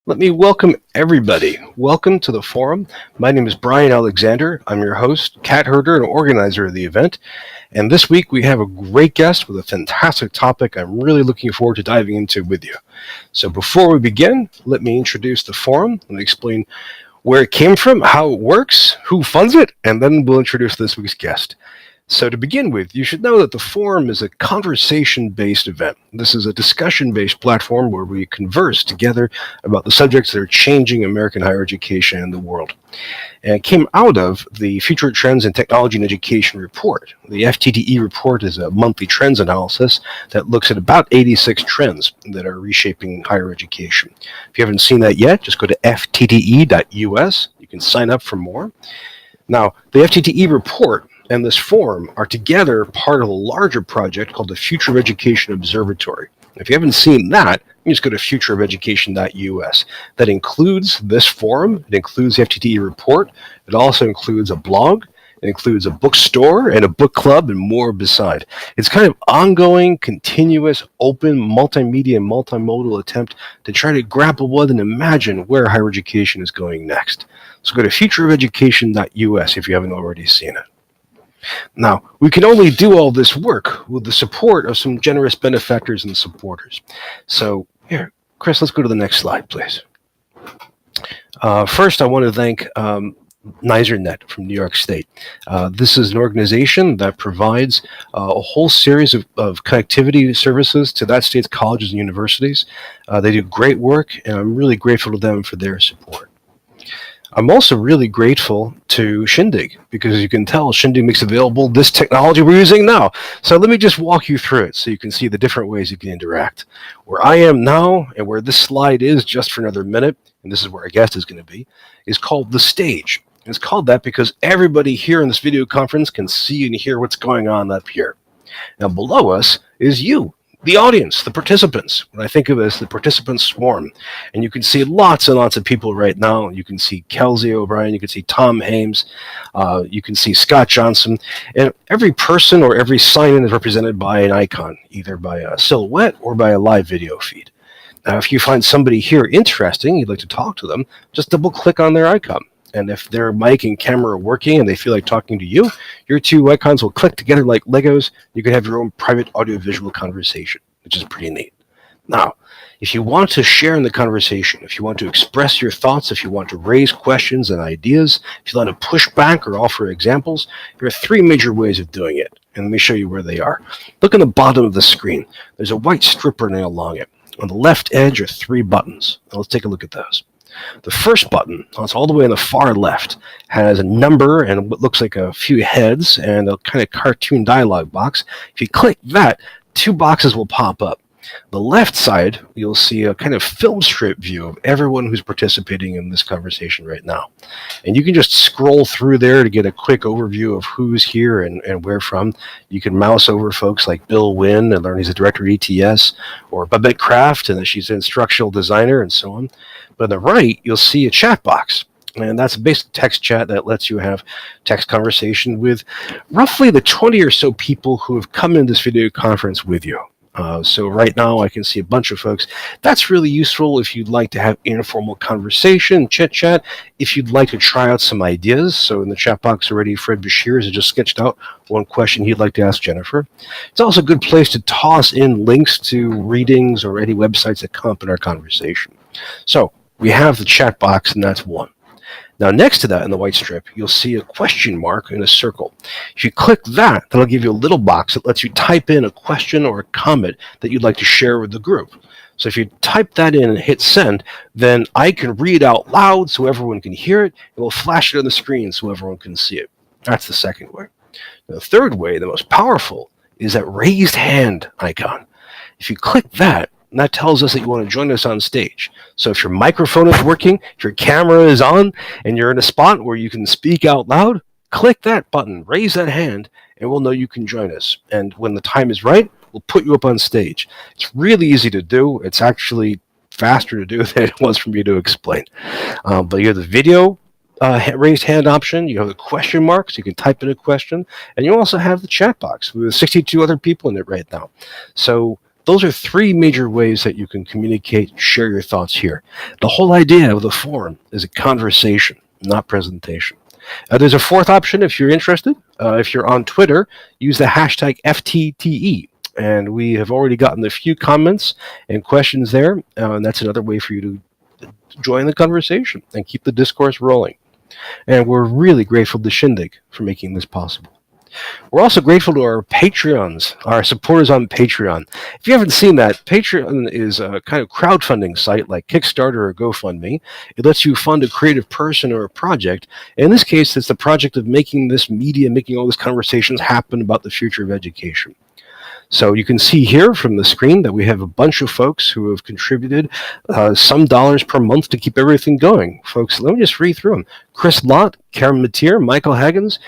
Let me welcome everybody. Welcome to the forum. My name is Brian Alexander. I'm your host, cat herder, and organizer of the event. And this week we have a great guest with a fantastic topic I'm really looking forward to diving into with you. So before we begin, let me introduce the forum and explain where it came from, how it works, who funds it, and then we'll introduce this week's guest. So to begin with, you should know that the forum is a conversation-based event. This is a discussion-based platform where we converse together about the subjects that are changing American higher education and the world. And it came out of the Future Trends in Technology and Education report. The FTD Report is a monthly trends analysis that looks at about 86 trends that are reshaping higher education. If you haven't seen that yet, just go to ftde.us. You can sign up for more. Now, the FTD Report and this forum are together part of a larger project called the Future of Education Observatory. If you haven't seen that, you just go to futureofeducation.us. That includes this forum, it includes the FTD report, it also includes a blog, it includes a bookstore and a book club and more beside. It's kind of ongoing, continuous, open, multimedia and multimodal attempt to try to grapple with and imagine where higher education is going next. So go to futureofeducation.us if you haven't already seen it. Now, we can only do all this work with the support of some generous benefactors and supporters. So, here, Chris, let's go to the next slide, please. First, I want to thank NYSERNet from New York State. This is an organization that provides a whole series of connectivity services to that state's colleges and universities. They do great work, and I'm really grateful to them for their support. I'm also really grateful to Shindig, because as you can tell, Shindig makes available this technology we're using now. So let me just walk you through it so you can see the different ways you can interact. Where I am now, and where this slide is just for another minute, and this is where our guest is going to be, is called the stage. And it's called that because everybody here in this video conference can see and hear what's going on up here. Now below us is you, the audience, the participants, what I think of as the participant swarm. And you can see lots and lots of people right now. You can see Kelsey O'Brien, you can see Tom Hames, you can see Scott Johnson, and every person or every sign-in is represented by an icon, either by a silhouette or by a live video feed. Now, if you find somebody here interesting, you'd like to talk to them, just double click on their icon. And if their mic and camera are working and they feel like talking to you, your two icons will click together like Legos. You can have your own private audiovisual conversation, which is pretty neat. Now, if you want to share in the conversation, if you want to express your thoughts, if you want to raise questions and ideas, if you want to push back or offer examples, there are three major ways of doing it. And let me show you where they are. Look on the bottom of the screen. There's a white strip running along it. On the left edge are three buttons. Now let's take a look at those. The first button, it's all the way on the far left, has a number and what looks like a few heads and a kind of cartoon dialog box. If you click that, two boxes will pop up. The left side, you'll see a kind of film strip view of everyone who's participating in this conversation right now. And you can just scroll through there to get a quick overview of who's here and where from. You can mouse over folks like Bill Wynn and learn he's a director at ETS, or Babette Kraft, and she's an instructional designer, and so on. But on the right, you'll see a chat box. And that's a basic text chat that lets you have text conversation with roughly the 20 or so people who have come in this video conference with you. So right now I can see a bunch of folks. That's really useful if you'd like to have informal conversation, chit chat, if you'd like to try out some ideas. So in the chat box already, Fred Bashir has just sketched out one question he'd like to ask Jennifer. It's also a good place to toss in links to readings or any websites that come up in our conversation. So we have the chat box, and that's one. Now, next to that in the white strip, you'll see a question mark in a circle. If you click that, that'll give you a little box that lets you type in a question or a comment that you'd like to share with the group. So if you type that in and hit send, then I can read out loud so everyone can hear it, and we'll flash it on the screen so everyone can see it. That's the second way. The third way, the most powerful, is that raised hand icon. If you click that, and that tells us that you want to join us on stage. So if your microphone is working, if your camera is on, and you're in a spot where you can speak out loud, click that button, raise that hand, and we'll know you can join us. And when the time is right, we'll put you up on stage. It's really easy to do. It's actually faster to do than it was for me to explain. But you have the video raised hand option, you have the question mark, so you can type in a question, and you also have the chat box with 62 other people in it right now. So those are three major ways that you can communicate, share your thoughts here. The whole idea of the forum is a conversation, not presentation. There's a fourth option if you're interested. If you're on Twitter, use the hashtag FTTE. And we have already gotten a few comments and questions there. And that's another way for you to join the conversation and keep the discourse rolling. And we're really grateful to Shindig for making this possible. We're also grateful to our Patreons, our supporters on Patreon. If you haven't seen that, Patreon is a kind of crowdfunding site like Kickstarter or GoFundMe. It lets you fund a creative person or a project. In this case, it's the project of making this media, making all these conversations happen about the future of education. So you can see here from the screen that we have a bunch of folks who have contributed some dollars per month to keep everything going. Folks, let me just read through them. Chris Lott, Karen Mateer, Michael Haggins,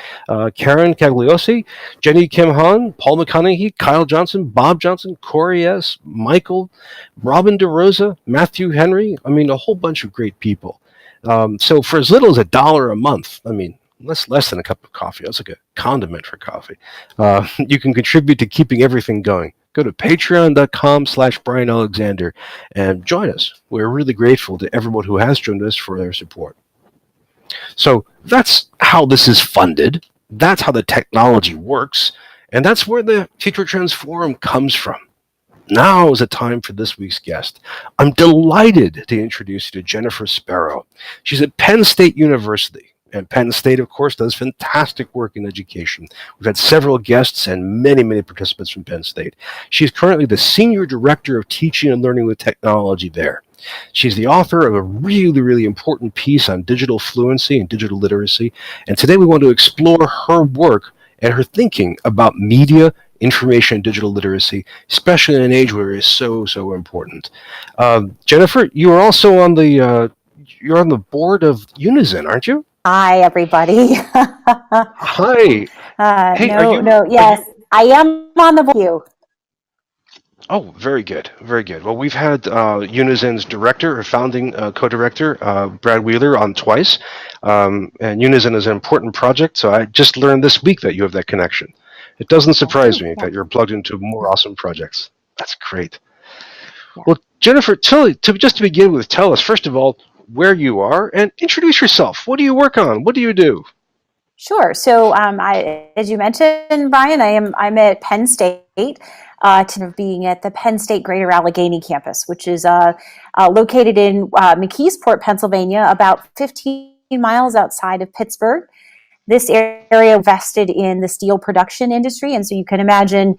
Karen Cagliosi, Jenny Kim Han, Paul McConaughey, Kyle Johnson, Bob Johnson, Corey S., Michael, Robin DeRosa, Matthew Henry. I mean, a whole bunch of great people. So for as little as $1 a month, I mean, less than a cup of coffee. That's like a condiment for coffee. You can contribute to keeping everything going. Go to patreon.com/Brian Alexander and join us. We're really grateful to everyone who has joined us for their support. So that's how this is funded. That's how the technology works. And that's where the Future Trends Forum comes from. Now is the time for this week's guest. I'm delighted to introduce you to Jennifer Sparrow. She's at Penn State University. And Penn State, of course, does fantastic work in education. We've had several guests and many, many participants from Penn State. She's currently the Senior Director of Teaching and Learning with Technology there. She's the author of a really, really important piece on digital fluency and digital literacy. And today we want to explore her work and her thinking about media, information, and digital literacy, especially in an age where it is so, so important. Jennifer, you are also on the you're on the board of Unison, aren't you? Hi, everybody. Hi. Hey, yes, I am on the board. Oh, very good, very good. Well, we've had Unison's director, or founding co-director, Brad Wheeler, on twice, and Unison is an important project, so I just learned this week that you have that connection. It doesn't surprise me that you're plugged into more awesome projects. That's great. Yeah. Well, Jennifer, just to begin with, tell us, first of all, where you are, and introduce yourself. What do you work on? What do you do? Sure. So, as you mentioned, Brian, I'm at Penn State, being at the Penn State Greater Allegheny campus, which is located in McKeesport, Pennsylvania, about 15 miles outside of Pittsburgh. This area invested in the steel production industry, and so you can imagine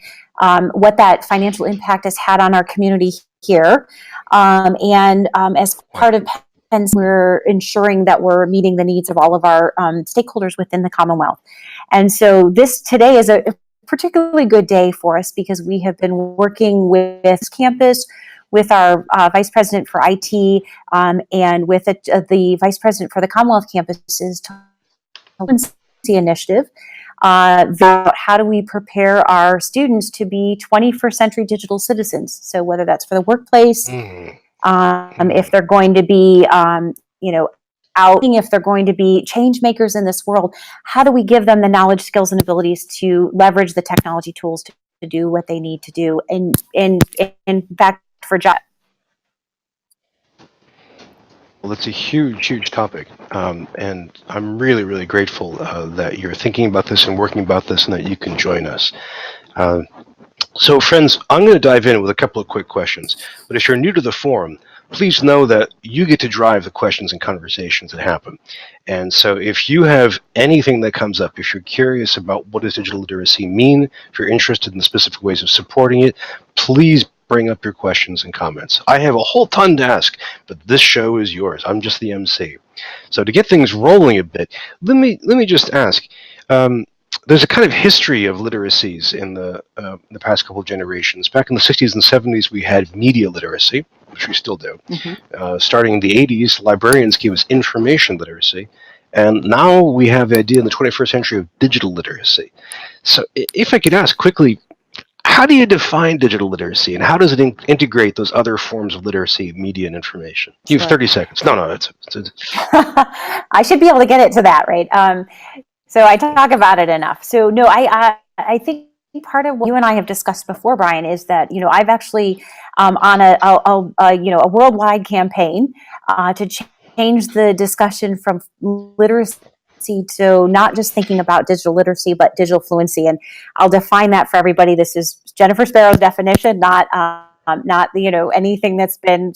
what that financial impact has had on our community here. As part of Penn, we're ensuring that we're meeting the needs of all of our stakeholders within the Commonwealth. And so today is a particularly good day for us because we have been working with this campus, with our Vice President for IT, and with the Vice President for the Commonwealth campuses Fluency initiative about how do we prepare our students to be 21st century digital citizens. So whether that's for the workplace, if they're going to be, if they're going to be change makers in this world, how do we give them the knowledge, skills, and abilities to leverage the technology tools to do what they need to do, and in fact, for jobs. Well, it's a huge, huge topic, and I'm really, really grateful that you're thinking about this and working about this and that you can join us. So, friends, I'm going to dive in with a couple of quick questions, but if you're new to the forum, please know that you get to drive the questions and conversations that happen. And so if you have anything that comes up, if you're curious about what does digital literacy mean, if you're interested in the specific ways of supporting it, please bring up your questions and comments. I have a whole ton to ask, but this show is yours. I'm just the MC. So to get things rolling a bit, let me just ask, there's a kind of history of literacies in the past couple of generations. Back in the 60s and 70s, we had media literacy, which we still do. Mm-hmm. Starting in the 80s, librarians gave us information literacy. And now we have the idea in the 21st century of digital literacy. So if I could ask quickly, how do you define digital literacy, and how does it integrate those other forms of literacy, media, and information? You have 30 seconds. No, it's I should be able to get it to that, right? So I talk about it enough. So no, I think part of what you and I have discussed before, Brian, is that, I've actually on a worldwide campaign to change the discussion from literacy to not just thinking about digital literacy, but digital fluency. And I'll define that for everybody. This is Jennifer Sparrow's definition, not anything that's been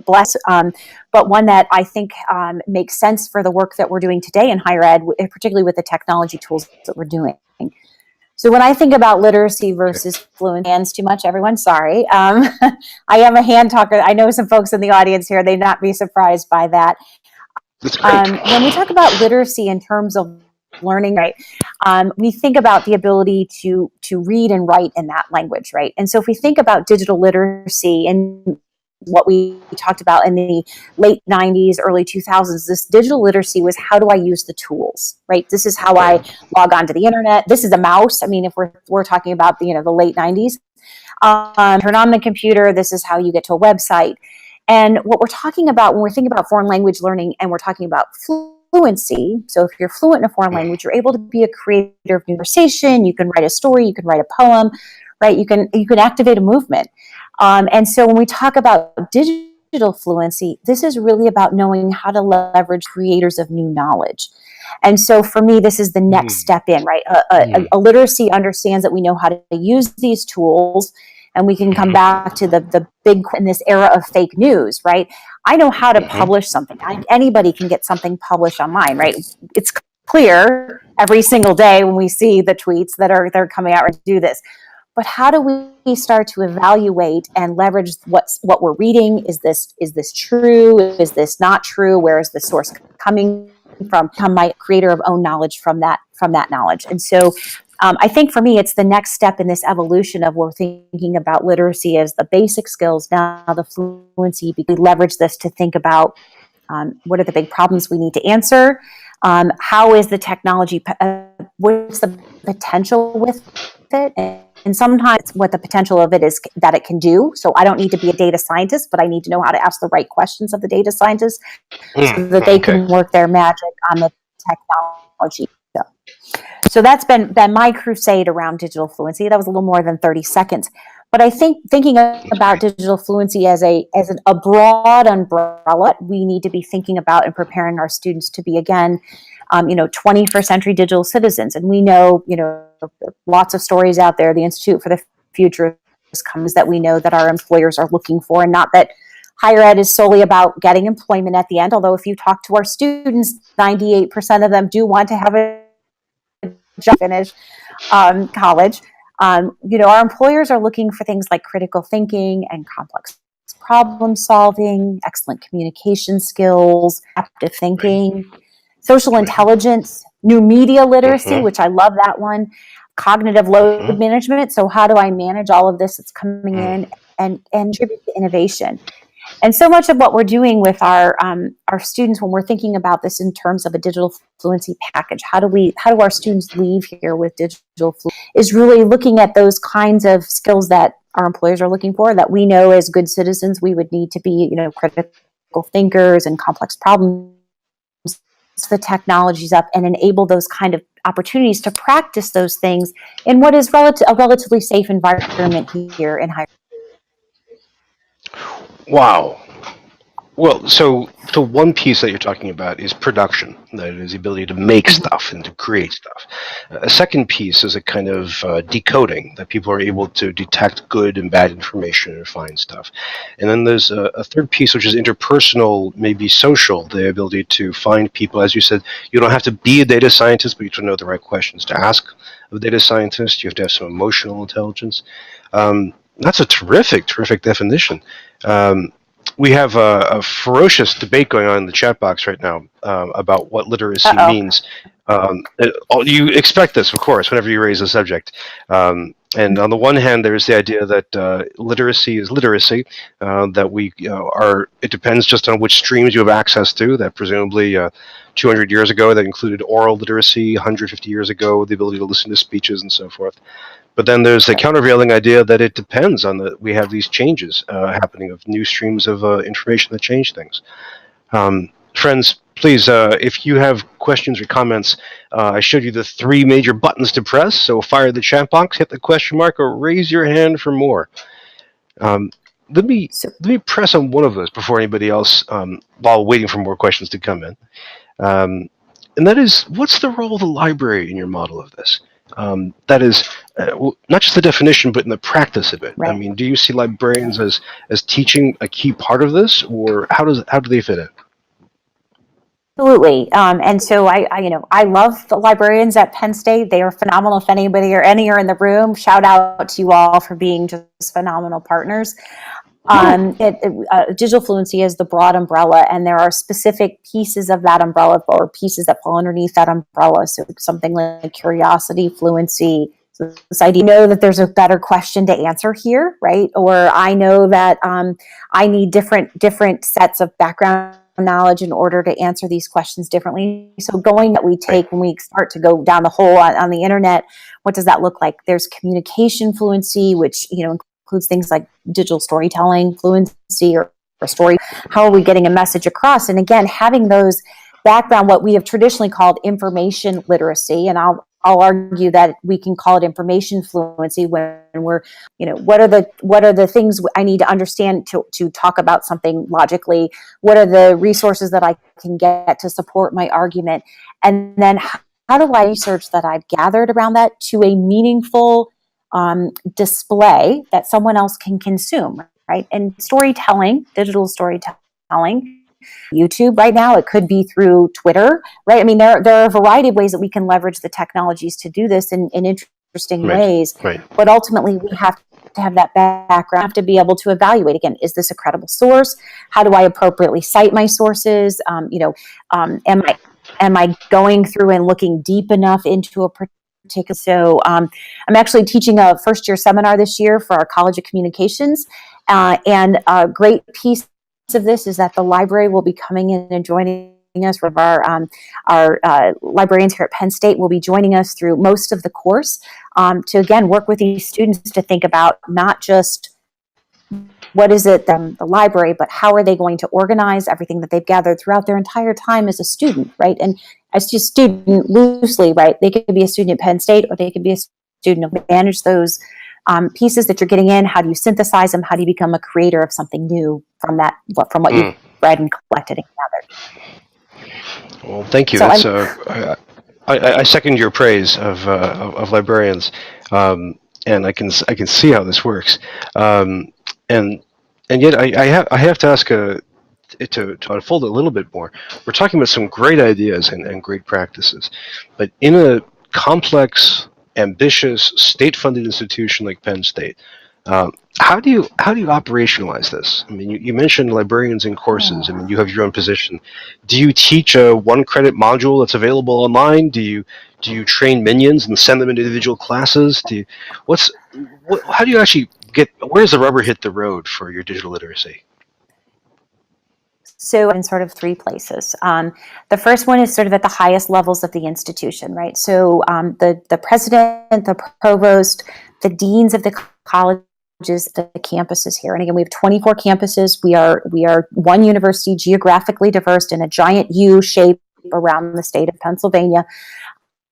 blessed, but one that I think makes sense for the work that we're doing today in higher ed, particularly with the technology tools that we're doing. So when I think about literacy versus fluency, hands too much, everyone, sorry. I am a hand talker. I know some folks in the audience here, they'd not be surprised by that. When we talk about literacy in terms of learning, right, we think about the ability to read and write in that language, right? And so if we think about digital literacy and what we talked about in the late 90s, early 2000s, this digital literacy was, how do I use the tools, right? This is how I log onto the internet. This is a mouse. I mean, if we're talking about the late 90s, turn on the computer. This is how you get to a website. And what we're talking about when we're thinking about foreign language learning and we're talking about fluency, so if you're fluent in a foreign language, you're able to be a creator of conversation. You can write a story. You can write a poem, right? You can activate a movement. And so when we talk about digital fluency, this is really about knowing how to leverage creators of new knowledge. And so for me, this is the next step in, right? A literacy understands that we know how to use these tools, and we can come back to the big, in this era of fake news, right? I know how to publish something. Anybody can get something published online, right? It's clear every single day when we see the tweets that they're coming out to do this. But how do we start to evaluate and leverage what we're reading? Is this true? Is this not true? Where is the source coming from? Become my creator of own knowledge from that knowledge. And so I think for me, it's the next step in this evolution of we're thinking about literacy as the basic skills. Now the fluency, we leverage this to think about what are the big problems we need to answer. How is the technology? What's the potential with it? And sometimes what the potential of it is that it can do. So I don't need to be a data scientist, but I need to know how to ask the right questions of the data scientists so that they can work their magic on the technology. So that's been my crusade around digital fluency. That was a little more than 30 seconds. But I think thinking about digital fluency as a broad umbrella, we need to be thinking about and preparing our students to be, again, 21st century digital citizens. And we know, lots of stories out there. The Institute for the Future comes that we know that our employers are looking for, and not that higher ed is solely about getting employment at the end. Although if you talk to our students, 98% of them do want to have a job, finish college. Our employers are looking for things like critical thinking and complex problem solving, excellent communication skills, adaptive thinking, social intelligence, new media literacy, which I love that one, cognitive load management. So how do I manage all of this that's coming in and contribute to innovation? And so much of what we're doing with our students when we're thinking about this in terms of a digital fluency package, how do our students leave here with digital fluency, is really looking at those kinds of skills that our employers are looking for, that we know as good citizens we would need to be, critical thinkers and complex problems, the technologies up and enable those kind of opportunities to practice those things in what is a relatively safe environment here in higher. Wow. Well, so the one piece that you're talking about is production. That is the ability to make stuff and to create stuff. A second piece is a kind of decoding, that people are able to detect good and bad information and find stuff. And then there's a third piece, which is interpersonal, maybe social, the ability to find people. As you said, you don't have to be a data scientist, but you have to know the right questions to ask of a data scientist. You have to have some emotional intelligence. That's a terrific definition. We have a ferocious debate going on in the chat box right now about what literacy means. You expect this, of course, whenever you raise a subject. And on the one hand, there's the idea that literacy is literacy, that it depends just on which streams you have access to, that presumably 200 years ago that included oral literacy, 150 years ago the ability to listen to speeches and so forth. But then there's the countervailing idea that it depends on we have these changes happening of new streams of information that change things. Friends, please, if you have questions or comments, I showed you the 3 major buttons to press. So fire the chat box, hit the question mark, or raise your hand for more. Um, let me So, let me press on one of those before anybody else, while waiting for more questions to come in. And that is, what's the role of the library in your model of this? That is, not just the definition, but in the practice of it. I right. mean, do you see librarians as teaching a key part of this, or how do they fit in? Absolutely. And so I love the librarians at Penn State. They are phenomenal. If anybody or any are in the room, shout out to you all for being just phenomenal partners. Digital fluency is the broad umbrella, and there are specific pieces of that umbrella or pieces that fall underneath that umbrella. So something like curiosity, fluency. So this idea, know that there's a better question to answer here, right? Or I know that I need different sets of background knowledge in order to answer these questions differently. So going that we take when we start to go down the hole on the internet, what does that look like? There's communication fluency, which includes things like digital storytelling fluency or story. How are we getting a message across? And again, having those background, what we have traditionally called information literacy, and I'll argue that we can call it information fluency when we're, what are the things I need to understand to talk about something logically? What are the resources that I can get to support my argument? And then how do I research that I've gathered around that to a meaningful display that someone else can consume, right? And storytelling, digital storytelling, YouTube right now, it could be through Twitter, right? I mean, there are a variety of ways that we can leverage the technologies to do this in interesting ways, Right. But ultimately we have to have that background, have to be able to evaluate, again, is this a credible source? How do I appropriately cite my sources? Am I going through and looking deep enough into a particular? So I'm actually teaching a first-year seminar this year for our College of Communications, and a great piece of this is that the library will be coming in and joining us. From our librarians here at Penn State will be joining us through most of the course to, again, work with these students to think about not just what is it, the library, but how are they going to organize everything that they've gathered throughout their entire time as a student, right? And as a student loosely, right, they could be a student at Penn State, or they could be a student of manage those pieces that you're getting in. How do you synthesize them? How do you become a creator of something new from what you've read and collected and gathered? Well, thank you. So That's I second your praise of librarians, and I can see how this works, and yet I have to ask to unfold it a little bit more. We're talking about some great ideas and great practices, but in a complex, ambitious, state-funded institution like Penn State, how do you operationalize this? I mean, you mentioned librarians in courses. I mean, you have your own position. Do you teach a 1-credit module that's available online? Do you train minions and send them into individual classes? How do you actually where does the rubber hit the road for your digital literacy? So in sort of 3 places. The first one is sort of at the highest levels of the institution, right? So the president, the provost, the deans of the colleges, the campuses here. And again, we have 24 campuses. We are one university, geographically diverse in a giant U shape around the state of Pennsylvania.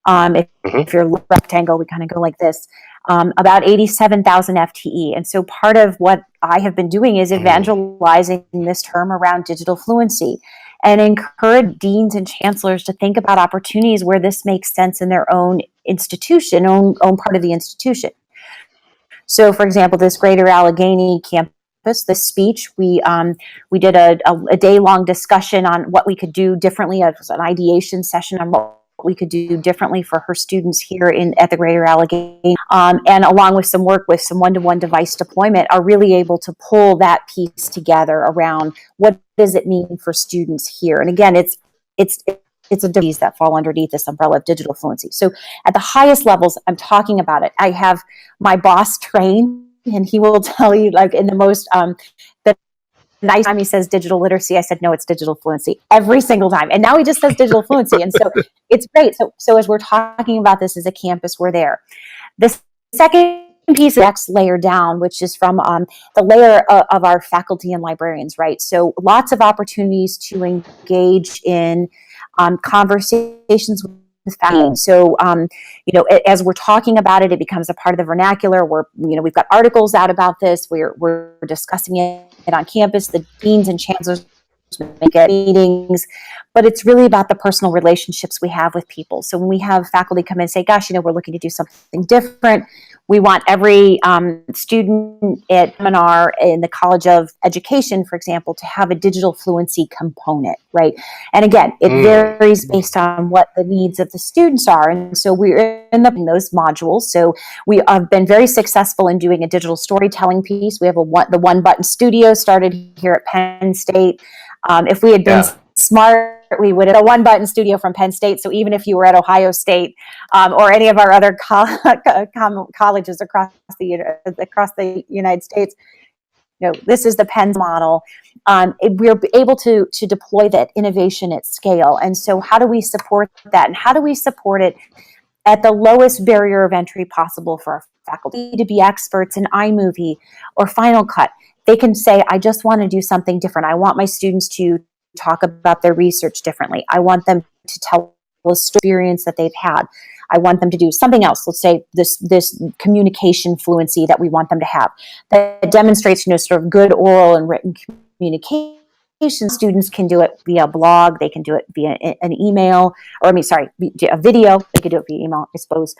If you're a rectangle, we kind of go like this. About 87,000 FTE. And so part of what I have been doing is evangelizing this term around digital fluency and encourage deans and chancellors to think about opportunities where this makes sense in their own institution, own part of the institution. So, for example, this Greater Allegheny campus, the speech, we did a day-long discussion on what we could do differently. It was an ideation session on what we could do differently for her students here at the Greater Allegheny, and along with some work with some one-to-one device deployment, are really able to pull that piece together around what does it mean for students here. And again, it's a disease that fall underneath this umbrella of digital fluency. So at the highest levels, I'm talking about it. I have my boss train, and he will tell you, like, in the most the nice time he says digital literacy, I said, no, it's digital fluency every single time. And now he just says digital fluency. And so it's great. So as we're talking about this as a campus, we're there. The second piece, the next layer down, which is from the layer of our faculty and librarians, right? So lots of opportunities to engage in conversations with faculty. So, as we're talking about it, it becomes a part of the vernacular. We've got articles out about this. We're discussing it on campus. The deans and chancellors make it meetings, but it's really about the personal relationships we have with people. So when we have faculty come in and say, gosh, we're looking to do something different, we want every student at seminar in the College of Education, for example, to have a digital fluency component, right? And again, it varies based on what the needs of the students are. And so we're in those modules. So we have been very successful in doing a digital storytelling piece. We have the One Button Studio started here at Penn State. If we had been smart, we would have a One Button Studio from Penn State. So even if you were at Ohio State or any of our other colleges across the United States, this is the Penn model. We're able to deploy that innovation at scale. And so how do we support that? And how do we support it at the lowest barrier of entry possible for our faculty to be experts in iMovie or Final Cut? They can say, I just want to do something different. I want my students to talk about their research differently. I want them to tell a experience that they've had. I want them to do something else. Let's say this communication fluency that we want them to have that demonstrates, sort of good oral and written communication. Students can do it via blog. They can do it via an email, a video. They can do it via email, I suppose.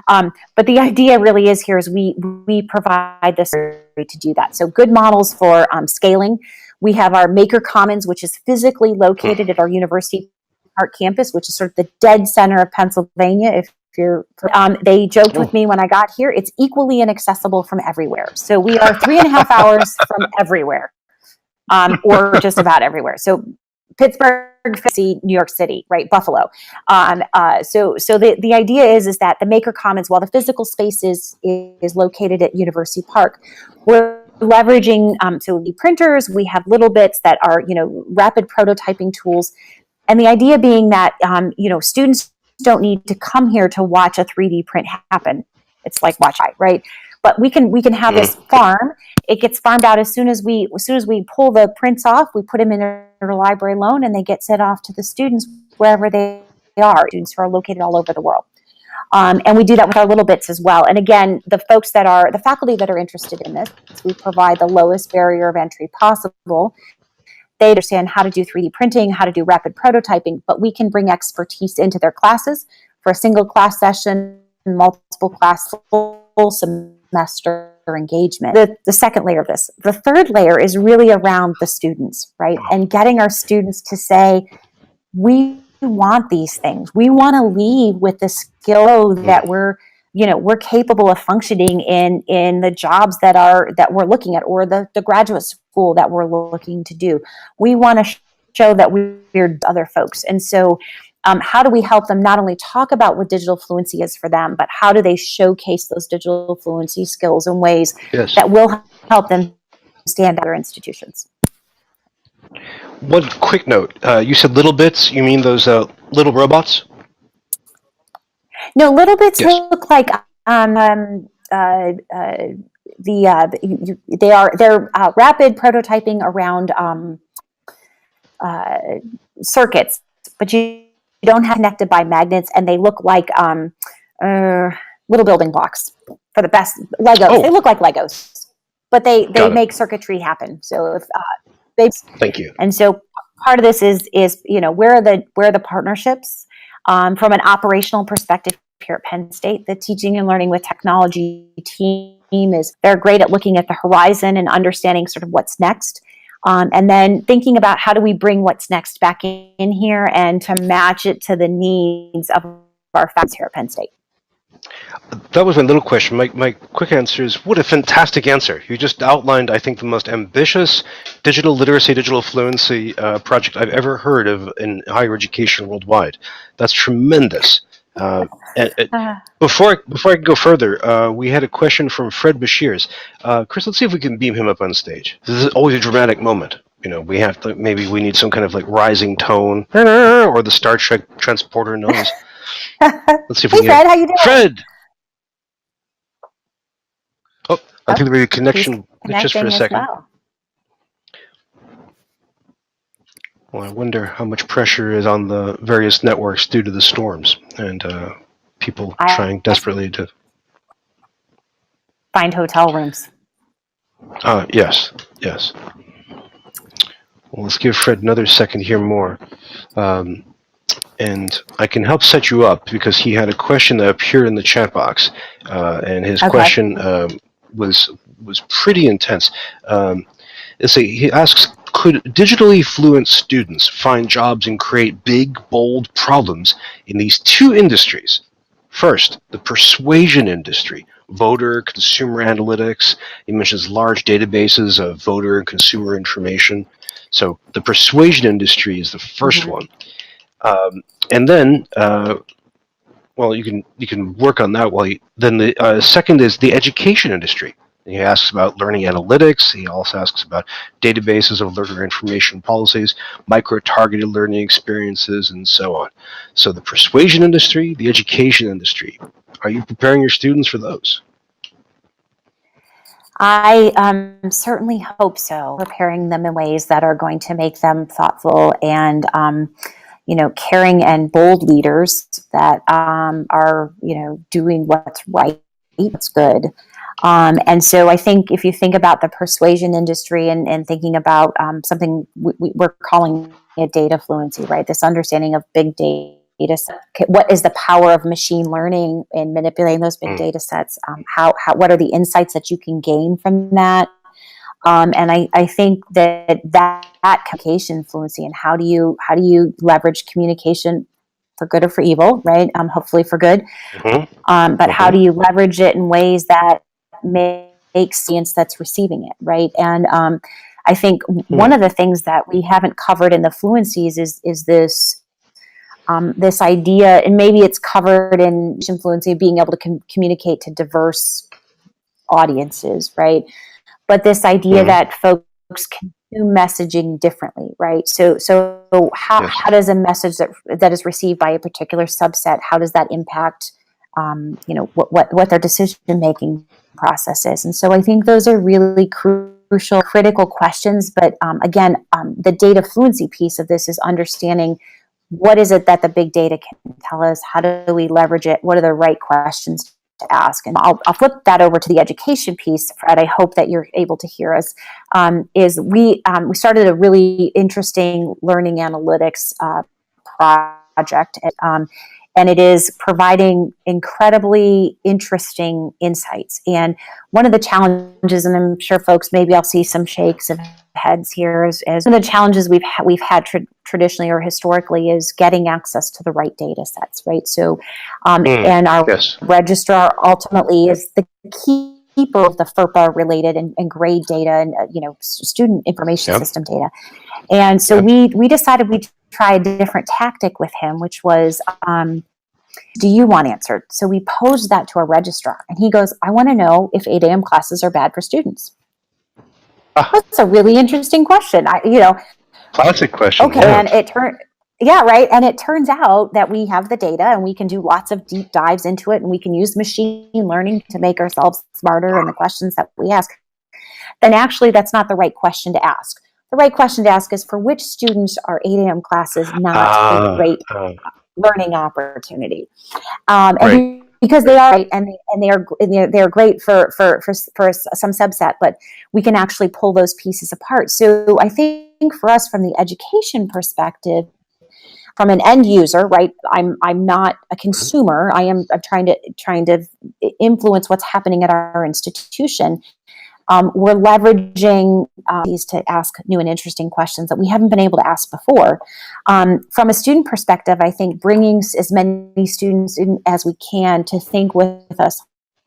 But the idea really is here is we provide this to do that. So good models for scaling. We have our Maker Commons, which is physically located at our University Park campus, which is sort of the dead center of Pennsylvania. If you're, they joked with me when I got here, it's equally inaccessible from everywhere. So we are 3.5 hours from everywhere, or just about everywhere. So Pittsburgh, New York City, right? Buffalo. So the idea is that the Maker Commons, while the physical space is located at University Park, we're leveraging the printers. We have little bits that are rapid prototyping tools, and the idea being that students don't need to come here to watch a 3D print happen. It's like watch eye, right? But we can have this farm. It gets farmed out as soon as we pull the prints off. We put them in a library loan, and they get sent off to the students wherever they are. Students who are located all over the world, and we do that with our little bits as well. And again, the faculty that are interested in this, we provide the lowest barrier of entry possible. They understand how to do 3D printing, how to do rapid prototyping, but we can bring expertise into their classes for a single class session, multiple class, full semester engagement. The second layer of this. The third layer is really around the students, right? And getting our students to say, we want these things. We want to leave with the skill that we're capable of functioning in the jobs that we're looking at, or the graduate school that we're looking to do. We want to show that we're other folks. And so how do we help them not only talk about what digital fluency is for them, but how do they showcase those digital fluency skills in ways that will help them stand at their institutions? One quick note. You said little bits. You mean those little robots? No, little bits look like they're rapid prototyping around circuits, but you don't have connected by magnets, and they look like little building blocks for the best Legos. Oh. They look like Legos, but they make circuitry happen. So if thank you. And so part of this is where are the partnerships from an operational perspective here at Penn State. The teaching and learning with technology team they're great at looking at the horizon and understanding sort of what's next. And then thinking about how do we bring what's next back in here and to match it to the needs of our faculty here at Penn State. That was my little question. My quick answer is, what a fantastic answer. You just outlined, I think, the most ambitious digital literacy, digital fluency project I've ever heard of in higher education worldwide. That's tremendous. Before I go further, we had a question from Fred Bashirs. Chris, let's see if we can beam him up on stage. This is always a dramatic moment. We have to, maybe we need some kind of like rising tone or the Star Trek transporter noise. Let's see if we can. Fred, how you doing? Fred! I think the He's connection just for a connecting as second. well. Well, I wonder how much pressure is on the various networks due to the storms and people trying desperately to find hotel rooms. Yes. Well, let's give Fred another second here more. And I can help set you up because he had a question that appeared in the chat box, and his question was pretty intense. He asks, could digitally fluent students find jobs and create big, bold problems in these two industries? First, the persuasion industry, voter, consumer analytics. He mentions large databases of voter and consumer information. So the persuasion industry is the first one. And then, well, you can work on that. Then the second is the education industry. He asks about learning analytics. He also asks about databases of learner information policies, micro-targeted learning experiences, and so on. So the persuasion industry, the education industry. Are you preparing your students for those? I certainly hope so. Preparing them in ways that are going to make them thoughtful and caring and bold leaders that are, doing what's right, what's good. And so I think if you think about the persuasion industry and thinking about something we're calling it data fluency, right? This understanding of big data. What is the power of machine learning in manipulating those big data sets? What are the insights that you can gain from that? And I think that communication fluency and how do you leverage communication for good or for evil, right? Hopefully for good. But how do you leverage it in ways that make sense that's receiving it, right? And I think one of the things that we haven't covered in the fluencies is this idea, and maybe it's covered in fluency, being able to communicate to diverse audiences, right? But this idea that folks can do messaging differently, right? So how does a message that is received by a particular subset, how does that impact, what their decision-making process is? And so I think those are really crucial, critical questions. But again, the data fluency piece of this is understanding what is it that the big data can tell us? How do we leverage it? What are the right questions to ask? And I'll flip that over to the education piece, Fred. I hope that you're able to hear us. We started a really interesting learning analytics project, and it is providing incredibly interesting insights. And one of the challenges, and I'm sure folks, maybe I'll see some shakes of heads here, is one of the challenges we've had traditionally or historically is getting access to the right data sets, right? So, and our registrar ultimately is the keeper of the FERPA related and grade data and student information system data. And so we decided we'd try a different tactic with him, which was, do you want answered? So we posed that to our registrar, and he goes, I want to know if 8 a.m. classes are bad for students. That's a really interesting question. Classic question. Okay, and and it turns out that we have the data, and we can do lots of deep dives into it, and we can use machine learning to make ourselves smarter in the questions that we ask. Then actually, that's not the right question to ask. The right question to ask is, for which students are 8 a.m. classes not a great learning opportunity? And because they are, and they are great for some subset, but we can actually pull those pieces apart. So I think for us, from the education perspective, from an end user, right? I'm not a consumer. I'm trying to influence what's happening at our institution. We're leveraging these to ask new and interesting questions that we haven't been able to ask before. From a student perspective, I think bringing as many students in as we can to think with us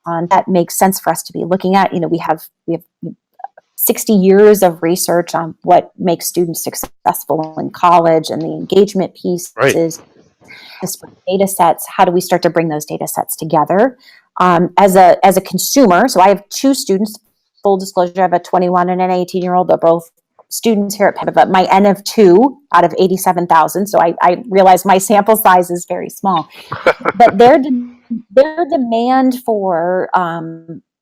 on that makes sense for us to be looking at. We have 60 years of research on what makes students successful in college, and the engagement piece is data sets. How do we start to bring those data sets together? As a consumer, so I have 2 students. Full disclosure, I have a 21 and an 18-year-old. They're both students here at Penn, but my N of 2 out of 87,000. So I realize my sample size is very small. But their demand for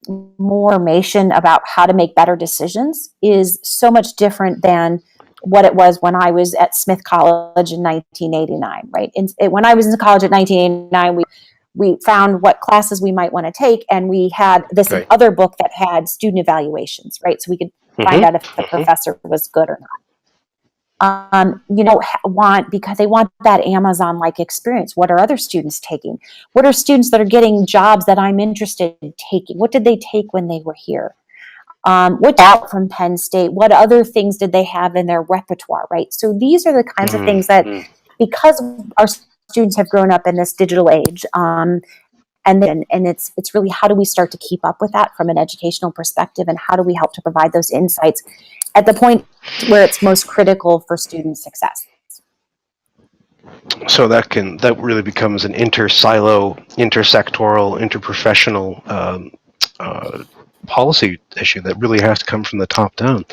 more information about how to make better decisions is so much different than what it was when I was at Smith College in 1989, right? When I was in college at 1989, we found what classes we might want to take, and we had this Okay. other book that had student evaluations, right? So we could find out if the professor was good or not. Because they want that Amazon-like experience. What are other students taking? What are students that are getting jobs that I'm interested in taking? What did they take when they were here? What out from Penn State? What other things did they have in their repertoire, right? So these are the kinds of things that, because our students have grown up in this digital age, and it's really, how do we start to keep up with that from an educational perspective, and how do we help to provide those insights at the point where it's most critical for student success? So that really becomes an intersectoral, interprofessional policy issue that really has to come from the top down.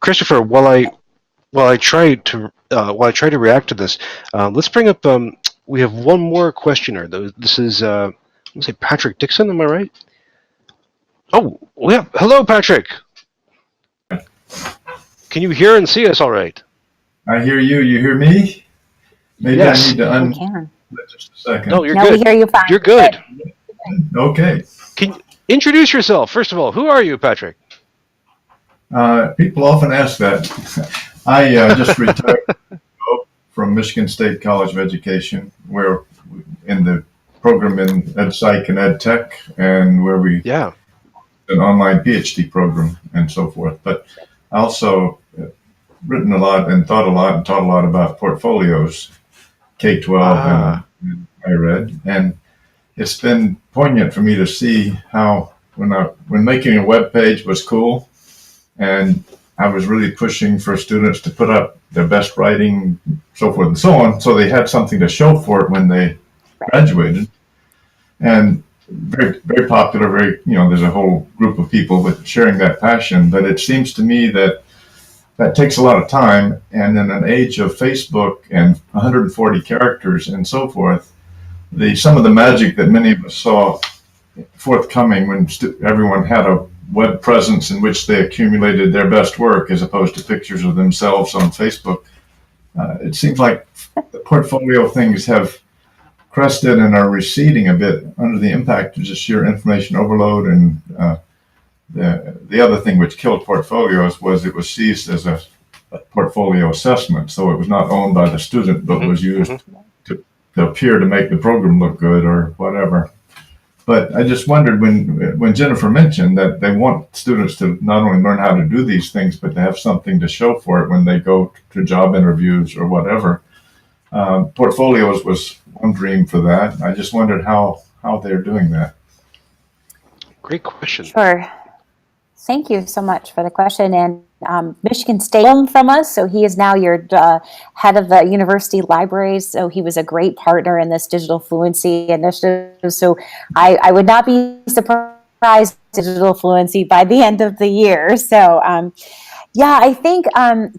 Christopher, while I try to react to this, let's bring up. We have one more questioner. This is let's say Patrick Dixon. Am I right? Oh, yeah. Hello, Patrick. Can you hear and see us all right? I hear you. You hear me? Maybe Yes. I need to unmute just a second. No, you're No, good. we hear you fine. You're good. Okay. Can you introduce yourself first of all? Who are you, Patrick? People often ask that. I just retired from Michigan State College of Education. We're in the program in Ed Psych and Ed Tech, and where we an online PhD program and so forth. But I also written a lot and thought a lot and taught a lot about portfolios, K-12 and higher ed. And it's been poignant for me to see how when making a web page was cool, and I was really pushing for students to put up their best writing, so forth and so on, so they had something to show for it when they graduated. And very, very popular, there's a whole group of people with sharing that passion. But it seems to me that takes a lot of time. And in an age of Facebook and 140 characters and so forth, some of the magic that many of us saw forthcoming when everyone had a web presence in which they accumulated their best work, as opposed to pictures of themselves on Facebook. It seems like the portfolio things have crested and are receding a bit under the impact of just sheer information overload. And the other thing which killed portfolios was it was seized as a portfolio assessment. So it was not owned by the student, but was used to appear to make the program look good or whatever. But I just wondered when Jennifer mentioned that they want students to not only learn how to do these things, but to have something to show for it when they go to job interviews or whatever. Portfolios was one dream for that. I just wondered how they're doing that. Great question. Sure. Thank you so much for the question. And Michigan State from us, so he is now your head of the university libraries. So he was a great partner in this digital fluency initiative. So I would not be surprised digital fluency by the end of the year. So I think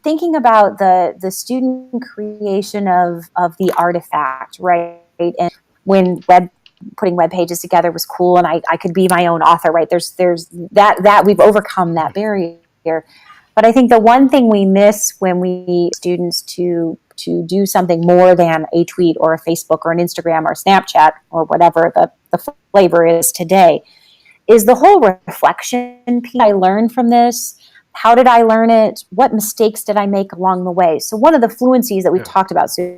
thinking about the student creation of the artifact, right? And when putting web pages together was cool, and I could be my own author, right? There's that we've overcome that barrier. But I think the one thing we miss when we students to do something more than a tweet or a Facebook or an Instagram or Snapchat or whatever the flavor is today is the whole reflection piece. I learned from this. How did I learn it? What mistakes did I make along the way? So one of the fluencies that we've talked about, so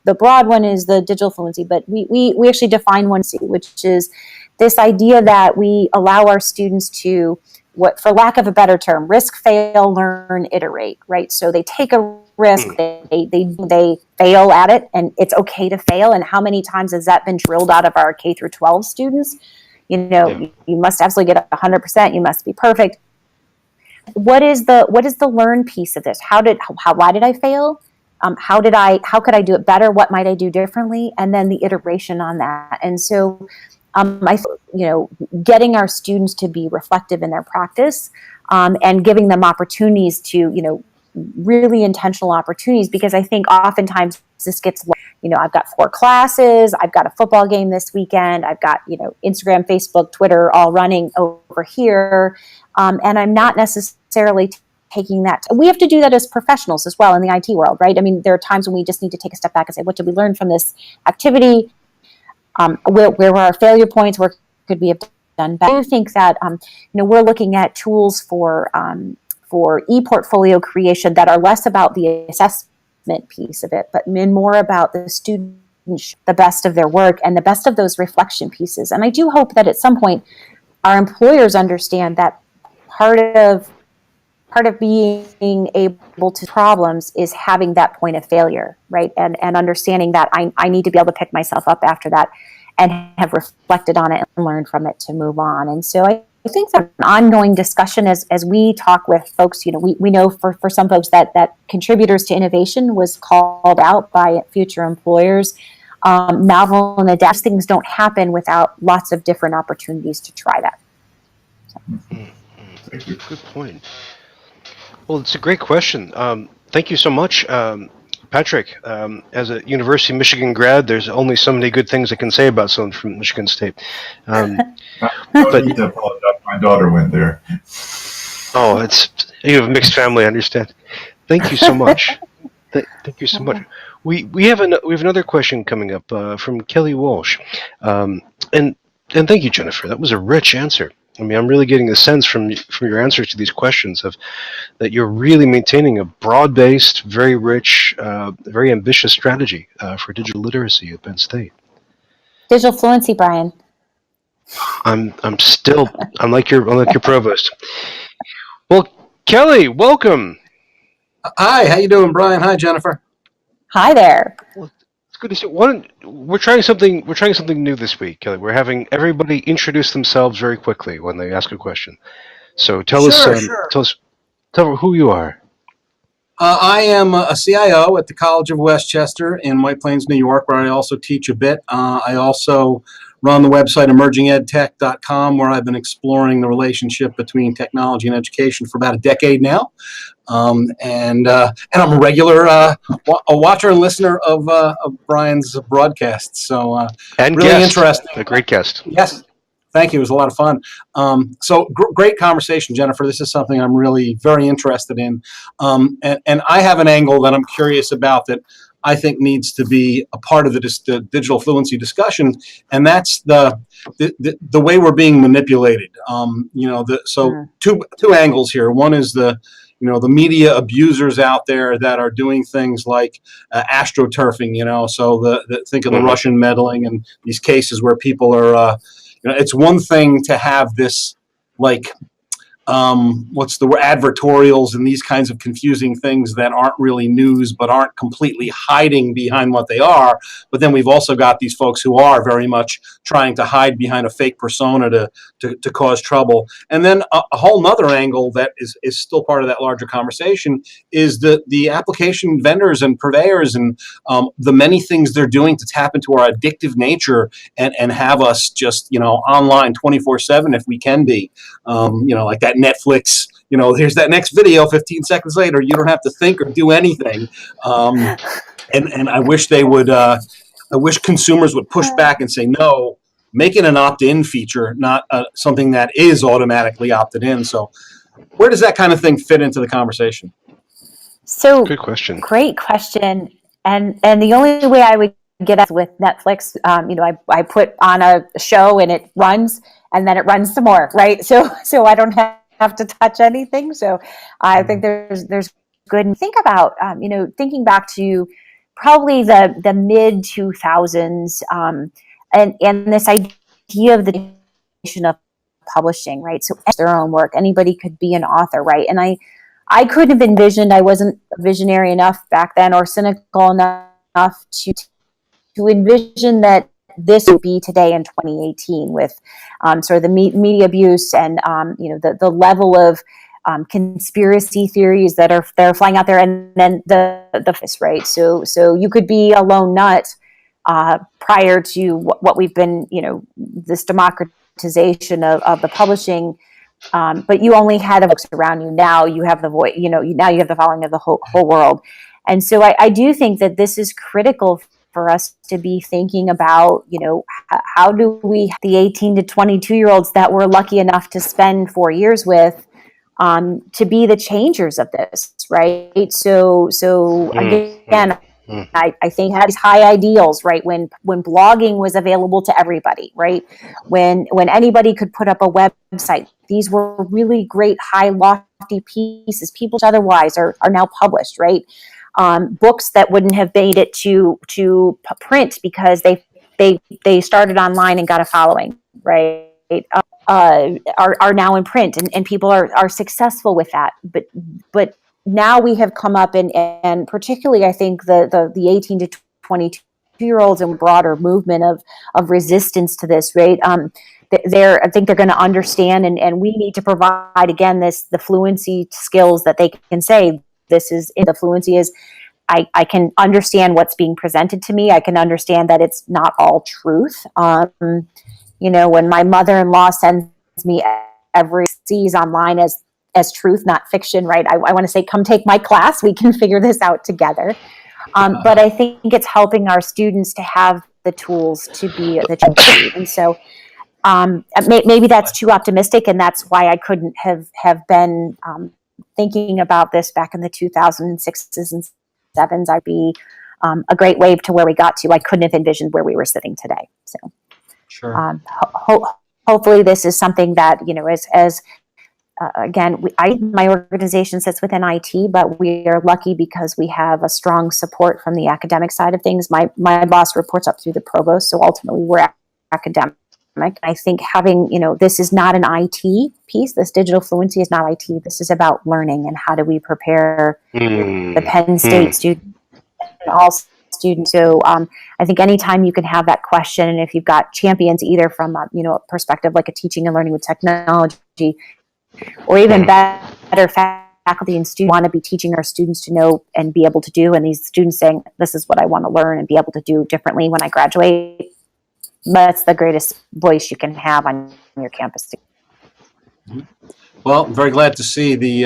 the broad one is the digital fluency, but we actually define one, which is this idea that we allow our students to, for lack of a better term, risk, fail, learn, iterate, right? So they take a risk, they fail at it, and it's okay to fail. And how many times has that been drilled out of our K through 12 students? You must absolutely get 100%. You must be perfect. What is the learn piece of this? Why did I fail? How could I do it better? What might I do differently? And then the iteration on that. And so, getting our students to be reflective in their practice, and giving them opportunities to, really intentional opportunities, because I think oftentimes this gets, I've got 4 classes, I've got a football game this weekend, I've got, Instagram, Facebook, Twitter all running over here. And I'm not necessarily taking that. We have to do that as professionals as well in the IT world, right? I mean, there are times when we just need to take a step back and say, what did we learn from this activity? Where were our failure points? Where could we have done better? I do think that, we're looking at tools for e-portfolio creation that are less about the assessment piece of it, but more about the student, the best of their work and the best of those reflection pieces. And I do hope that at some point our employers understand that part of being able to problems is having that point of failure, right? And understanding that I need to be able to pick myself up after that and have reflected on it and learned from it to move on. And so I think that an ongoing discussion as we talk with folks, we know for some folks that contributors to innovation was called out by future employers. Novel and adaptive things don't happen without lots of different opportunities to try that. So. Thank you. Good point. Well, it's a great question. Thank you so much, Patrick. As a University of Michigan grad, there's only so many good things I can say about someone from Michigan State. I need to apologize. My daughter went there. Oh, you have a mixed family, I understand. Thank you so much. Thank you so much. We have another question coming up from Kelly Walsh, and thank you, Jennifer. That was a rich answer. I mean, I'm really getting the sense from your answers to these questions that you're really maintaining a broad-based, very rich, very ambitious strategy for digital literacy at Penn State. Digital fluency, Brian. I'm like your provost. Well, Kelly, welcome. Hi, how you doing, Brian? Hi, Jennifer. Hi there. Well, it's good to see. We're trying something new this week, Kelly. We're having everybody introduce themselves very quickly when they ask a question. So tell us who you are. I am a CIO at the College of Westchester in White Plains, New York, where I also teach a bit. I also run the website emergingedtech.com, where I've been exploring the relationship between technology and education for about a decade now. And I'm a regular a watcher and listener of Brian's broadcasts. So And really guest, interesting. a great guest. Yes. Thank you. It was a lot of fun. So great conversation, Jennifer. This is something I'm really very interested in. And I have an angle that I'm curious about that I think needs to be a part of the digital fluency discussion, and that's the way we're being manipulated. Two angles here. One is the media abusers out there that are doing things like astroturfing. So think of the Russian meddling and these cases where people are. It's one thing to have this advertorials and these kinds of confusing things that aren't really news but aren't completely hiding behind what they are. But then we've also got these folks who are very much trying to hide behind a fake persona to cause trouble. And then a whole nother angle that is still part of that larger conversation is the application vendors and purveyors and the many things they're doing to tap into our addictive nature and have us just online 24/7 if we can be, like that Netflix, here's that next video 15 seconds later. You don't have to think or do anything. And I wish they would, I wish consumers would push back and say, no, make it an opt-in feature, not something that is automatically opted in. So where does that kind of thing fit into the conversation? So good question. Great question. And the only way I would get up with Netflix, I put on a show and it runs and then it runs some more, right? So I don't have to touch anything. So I think there's good. And think about, thinking back to probably the mid 2000s and this idea of the definition of publishing, right? So their own work, anybody could be an author, right? And I couldn't have envisioned, I wasn't visionary enough back then or cynical enough to envision that this would be today in 2018 with sort of the media abuse and the level of conspiracy theories that are flying out there, and then the right. So you could be a lone nut prior to what we've been, this democratization of the publishing. But you only had the books around you. Now you have the voice. Now you have the following of the whole world. And so I do think that this is critical for us to be thinking about, how do we, the 18 to 22-year-olds that we're lucky enough to spend 4 years with, to be the changers of this, right? So again, I think had these high ideals, right? When blogging was available to everybody, right? When anybody could put up a website, these were really great, high, lofty pieces. People otherwise are now published, right? Books that wouldn't have made it to print because they started online and got a following, right? Are now in print, and people are successful with that. But now we have come up, and particularly I think the 18 to 22-year-olds and broader movement of resistance to this, right? I think they're going to understand, and we need to provide again the fluency skills that they can say the fluency is. I can understand what's being presented to me. I can understand that it's not all truth. When my mother-in-law sends me every sees online as truth, not fiction, right? I want to say, come take my class. We can figure this out together. But I think it's helping our students to have the tools to be the change. And so maybe that's too optimistic, and that's why I couldn't have been thinking about this back in the 2006s and 2007s. I'd be a great wave to where we got to. I couldn't have envisioned where we were sitting today. So. Sure. Hopefully this is something that, as again, my organization sits within IT, but we are lucky because we have a strong support from the academic side of things. My boss reports up through the provost, so ultimately we're academic. I think having, this is not an IT piece. This digital fluency is not IT. This is about learning and how do we prepare the Penn State students and all students. So I think anytime you can have that question, and if you've got champions either from a perspective like a teaching and learning with technology, or even better, faculty and students want to be teaching our students to know and be able to do, and these students saying, this is what I want to learn and be able to do differently when I graduate, that's the greatest voice you can have on your campus. Well, I'm very glad to see the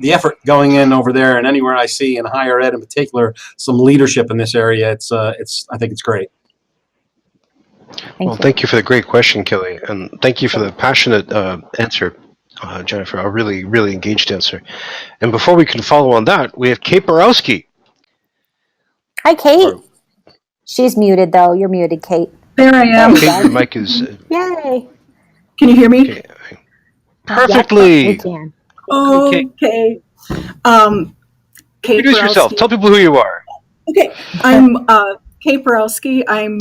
effort going in over there, and anywhere I see in higher ed in particular some leadership in this area. I think it's great. Thank you for the great question, Kelly, and thank you for the passionate answer, Jennifer. A really, really engaged answer. And before we can follow on that, we have Kate Borowski. Hi, Kate. She's muted though. You're muted, Kate. There I am. Kate, your mic is. Yay. Can you hear me? Okay. Perfectly. We can. Okay. Kate Introduce yourself. Tell people who you are. Okay. I'm Kate Borowski. I'm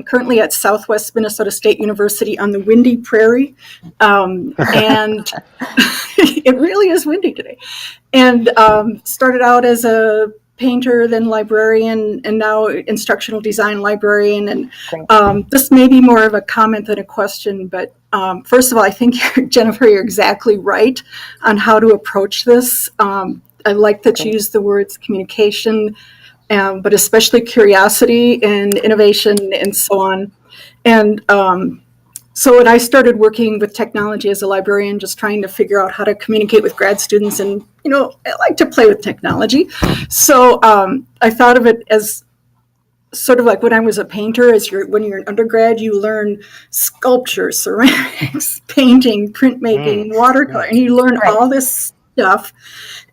currently at Southwest Minnesota State University on the windy prairie. And it really is windy today. And started out as a painter, then librarian, and now instructional design librarian. And this may be more of a comment than a question, but first of all, I think, Jennifer, you're exactly right on how to approach this. I like that you use the words communication, but especially curiosity and innovation and so on. And so when I started working with technology as a librarian, just trying to figure out how to communicate with grad students, and, I like to play with technology. So I thought of it as sort of like when I was a painter, when you're an undergrad, you learn sculpture, ceramics, painting, printmaking, watercolor, and you learn all this stuff.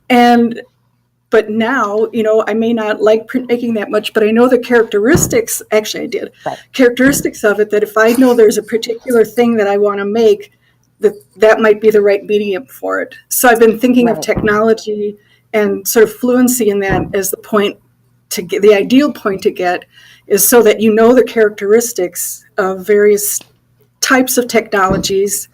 But now, I may not like printmaking that much, but I know the characteristics, actually I did, characteristics of it, that if I know there's a particular thing that I want to make, that might be the right medium for it. So I've been thinking of technology and sort of fluency in that as the point to get, the ideal point to get, is so that the characteristics of various types of technologies,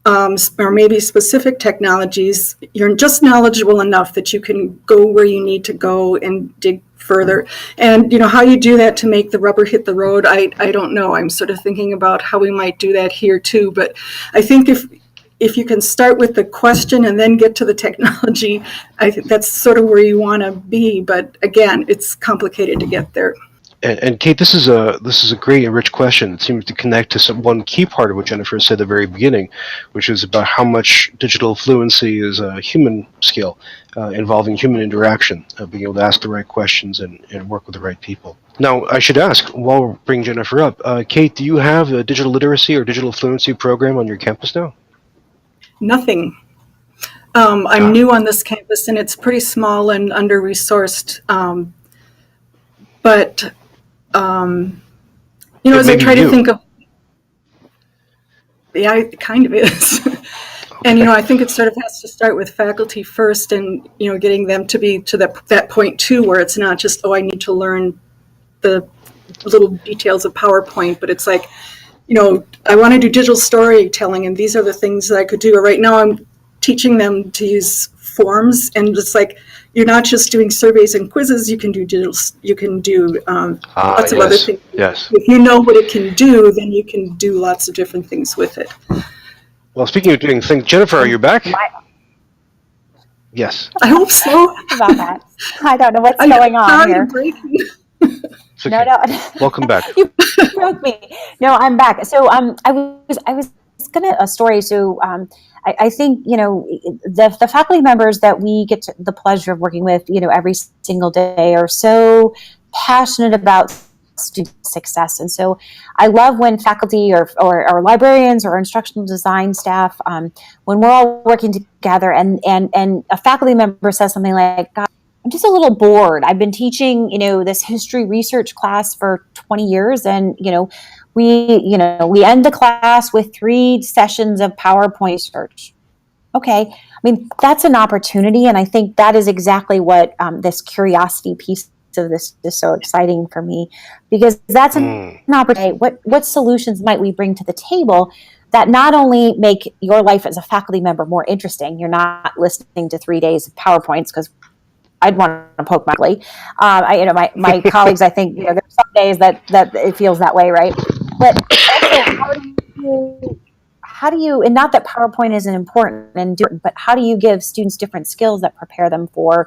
or maybe specific technologies. You're just knowledgeable enough that you can go where you need to go and dig further. And how you do that to make the rubber hit the road, I don't know. I'm sort of thinking about how we might do that here too. But I think if you can start with the question and then get to the technology, I think that's sort of where you want to be. But again, it's complicated to get there. And Kate, this is a great and rich question. It seems to connect to one key part of what Jennifer said at the very beginning, which is about how much digital fluency is a human skill, involving human interaction, being able to ask the right questions and work with the right people. Now, I should ask, while we're bringing Jennifer up, Kate, do you have a digital literacy or digital fluency program on your campus now? Nothing. I'm new on this campus, and it's pretty small and under-resourced. But as I try to think of, yeah, it kind of is. And I think it sort of has to start with faculty first, and getting them to be to that point too, where it's not just, I need to learn the little details of PowerPoint, but it's like, I want to do digital storytelling, and these are the things that I could do. Right now, I'm teaching them to use forms, and it's like, you're not just doing surveys and quizzes. You can do digital. You can do lots of other things. Yes. If you know what it can do, then you can do lots of different things with it. Well, speaking of doing things, Jennifer, are you back? Yes. I hope so. About that. I don't know what's going on here. Okay. No. Welcome back. You broke me. No, I'm back. So I was gonna a story. So I think the faculty members that we get the pleasure of working with every single day are so passionate about student success, and so I love when faculty or librarians or instructional design staff, when we're all working together, and a faculty member says something like, "God, I'm just a little bored. I've been teaching, this history research class for 20 years, and we end the class with 3 sessions of PowerPoint research." Okay, I mean, that's an opportunity, and I think that is exactly what this curiosity piece of this is so exciting for me, because that's an opportunity. What solutions might we bring to the table that not only make your life as a faculty member more interesting? You're not listening to 3 days of PowerPoints, because I'd want to poke my ugly. My colleagues, I think, there's some days that it feels that way, right? But also, how do you, and not that PowerPoint isn't important but how do you give students different skills that prepare them for,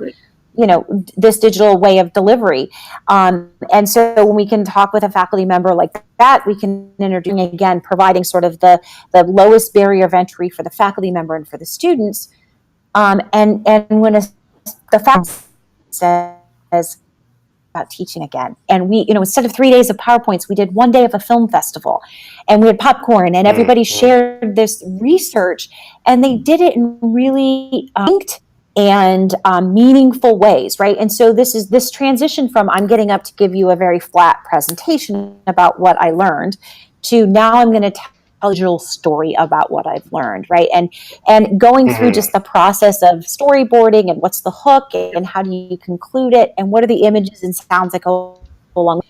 this digital way of delivery? And so when we can talk with a faculty member like that, we can introduce, again, providing sort of the lowest barrier of entry for the faculty member and for the students. And when the faculty says about teaching again, and we, instead of 3 days of PowerPoints, we did 1 day of a film festival, and we had popcorn, and everybody shared this research, and they did it in really linked and meaningful ways, right? And so this transition from I'm getting up to give you a very flat presentation about what I learned to now I'm going to tell a digital story about what I've learned, right? And going through just the process of storyboarding, and what's the hook, and how do you conclude it, and what are the images and sounds that go along,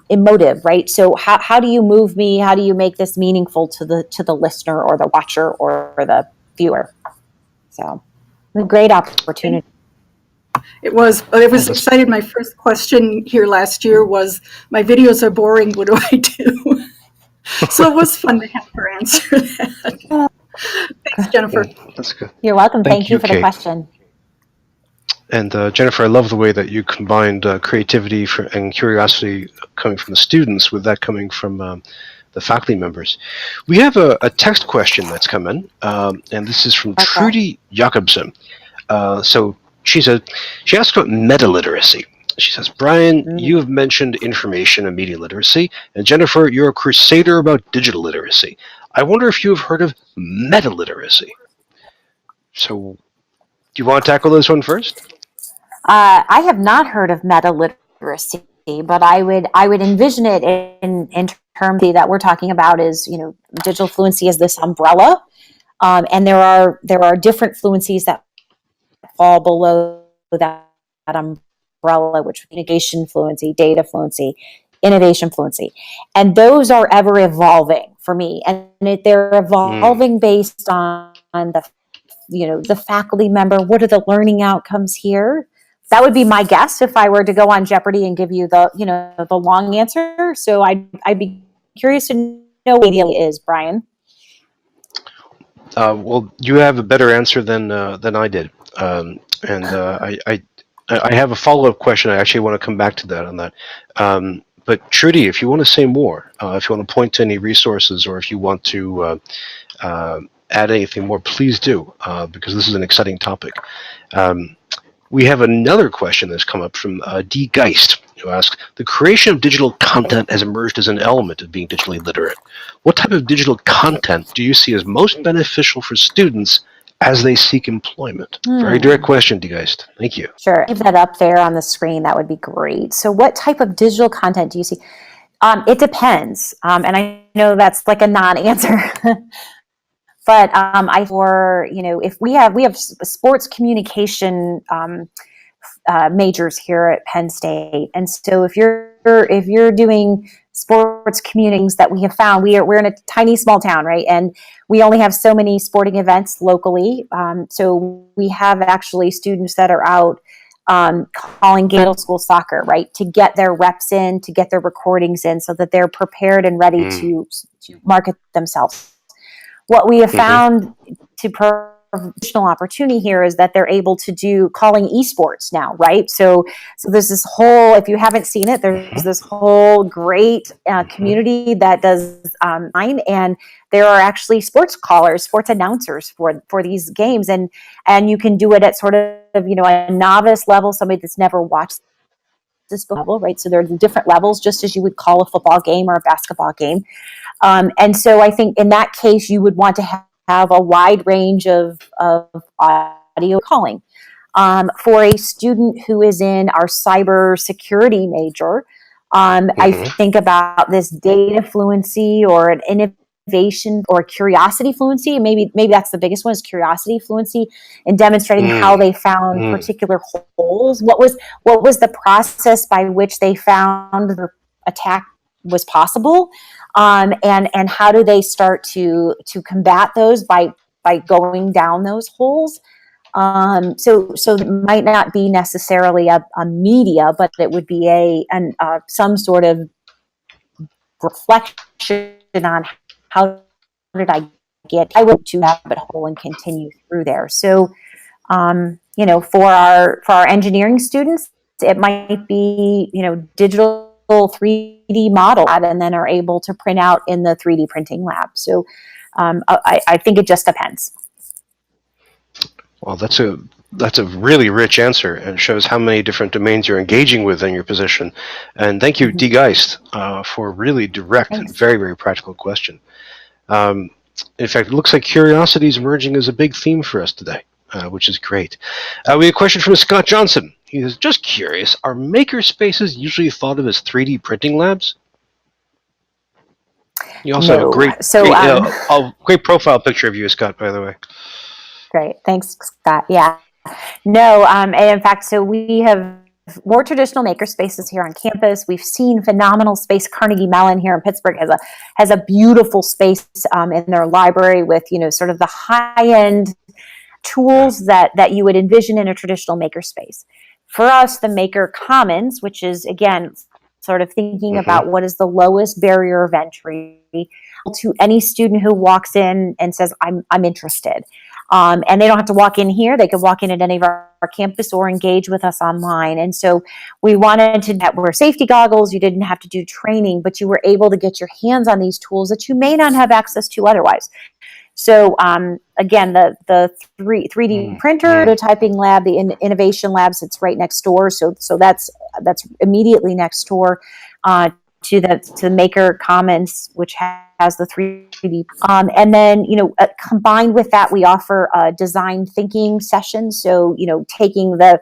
emotive, right? So how do you move me? How do you make this meaningful to the listener or the watcher or the viewer? So a great opportunity. It was excited. My first question here last year was, my videos are boring, what do I do? So it was fun to have her answer that. Thanks, Jennifer. That's good. You're welcome. Thank you for Kate. the question. And Jennifer, I love the way that you combined creativity and curiosity coming from the students with that coming from the faculty members. We have a text question that's come in, and this is from Trudy Jakobsen. So she asked about metaliteracy. She says, Brian, you have mentioned information and media literacy, and Jennifer, you're a crusader about digital literacy. I wonder if you have heard of metaliteracy. So, do you want to tackle this one first? I have not heard of metaliteracy, but I would envision it in terms that we're talking about is, digital fluency is this umbrella, and there are different fluencies that fall below that umbrella, which communication fluency, data fluency, innovation fluency, and those are ever evolving for me, and they're evolving based on the faculty member. What are the learning outcomes here? That would be my guess if I were to go on Jeopardy and give you the long answer. So I'd be curious to know what it is, Brian. Well, you have a better answer than I did, and I have a follow-up question. I actually want to come back to that on that. But Trudy, if you want to say more, if you want to point to any resources, or if you want to add anything more, please do, because this is an exciting topic. We have another question that's come up from D. Geist, who asks, the creation of digital content has emerged as an element of being digitally literate. What type of digital content do you see as most beneficial for students as they seek employment? Very direct question, D. Geist. Thank you. Sure. Leave that up there on the screen. That would be great. So what type of digital content do you see? It depends. And I know that's like a non-answer. But if we have sports communication majors here at Penn State, and so if you're doing sports communities that we have found, we're in a tiny small town, right, and we only have so many sporting events locally. So we have actually students that are out calling middle school soccer, right, to get their reps in, to get their recordings in, so that they're prepared and ready to market themselves. What we have found to provide additional opportunity here is that they're able to do calling esports now, right? So there's this whole, if you haven't seen it, there's this whole great community that does online, and there are actually sports callers, sports announcers for these games, and you can do it at sort of a novice level, somebody that's never watched this level, right? So there are different levels, just as you would call a football game or a basketball game. And so I think in that case, you would want to have a wide range of audio calling. For a student who is in our cyber security major, I think about this data fluency or an innovation or curiosity fluency. Maybe that's the biggest one, is curiosity fluency, in demonstrating how they found particular holes. What was the process by which they found the attack was possible, and how do they start to combat those by going down those holes. So it might not be necessarily a media, but it would be some sort of reflection on how did I get to rabbit hole and continue through there. So for our engineering students, it might be digital 3D model, and then are able to print out in the 3D printing lab. So I think it just depends. Well, that's a really rich answer, and shows how many different domains you're engaging with in your position. And thank you, D. Geist, for a really direct and very, very practical question. In fact, it looks like curiosity is emerging as a big theme for us today, which is great. We have a question from Scott Johnson. He is just curious, are maker spaces usually thought of as 3D printing labs? You also have a great profile picture of you, Scott, by the way. Great. Thanks, Scott. Yeah. No, and in fact, so we have more traditional maker spaces here on campus. We've seen phenomenal space. Carnegie Mellon here in Pittsburgh has a beautiful space in their library with, sort of the high-end tools that you would envision in a traditional maker space. For us, the Maker Commons, which is, again, sort of thinking about what is the lowest barrier of entry to any student who walks in and says, I'm interested. And they don't have to walk in here. They could walk in at any of our campus or engage with us online. And so we wanted to wear safety goggles. You didn't have to do training, but you were able to get your hands on these tools that you may not have access to otherwise. So again, the 3D printer, prototyping lab, the innovation labs, it's right next door. So that's immediately next door to the Maker Commons, which has the 3D. And then combined with that, we offer a design thinking session. So taking the